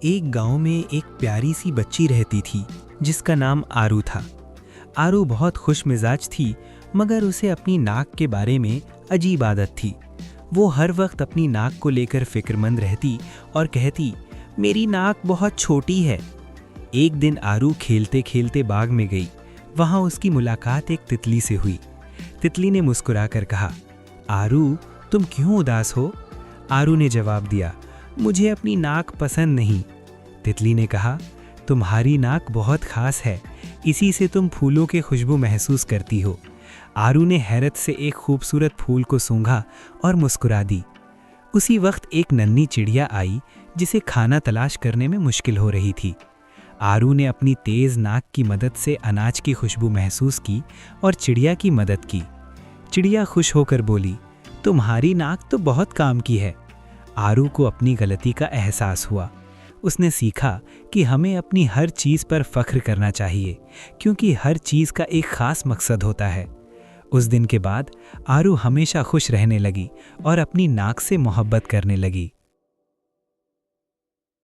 एक गांव में एक प्यारी सी बच्ची रहती थी जिसका नाम आरू था। आरू बहुत खुश मिजाज थी, मगर उसे अपनी नाक के बारे में अजीब आदत थी। वो हर वक्त अपनी नाक को लेकर फिक्रमंद रहती और कहती, मेरी नाक बहुत छोटी है। एक दिन आरू खेलते खेलते बाग में गई। वहाँ उसकी मुलाकात एक तितली से हुई। तितली ने मुस्कुराकर कहा, आरू, तुम क्यों उदास हो? आरू ने जवाब दिया, मुझे अपनी नाक पसंद नहीं। तितली ने कहा, तुम्हारी नाक बहुत खास है, इसी से तुम फूलों के खुशबू महसूस करती हो। आरू ने हैरत से एक खूबसूरत फूल को सूंघा और मुस्कुरा दी। उसी वक्त एक नन्ही चिड़िया आई जिसे खाना तलाश करने में मुश्किल हो रही थी। आरू ने अपनी तेज नाक की मदद से अनाज की खुशबू महसूस की और चिड़िया की मदद की। चिड़िया खुश होकर बोली, तुम्हारी नाक तो बहुत काम की है। आरू को अपनी गलती का एहसास हुआ। उसने सीखा कि हमें अपनी हर चीज़ पर फख्र करना चाहिए, क्योंकि हर चीज़ का एक ख़ास मकसद होता है। उस दिन के बाद आरू हमेशा खुश रहने लगी और अपनी नाक से मोहब्बत करने लगी।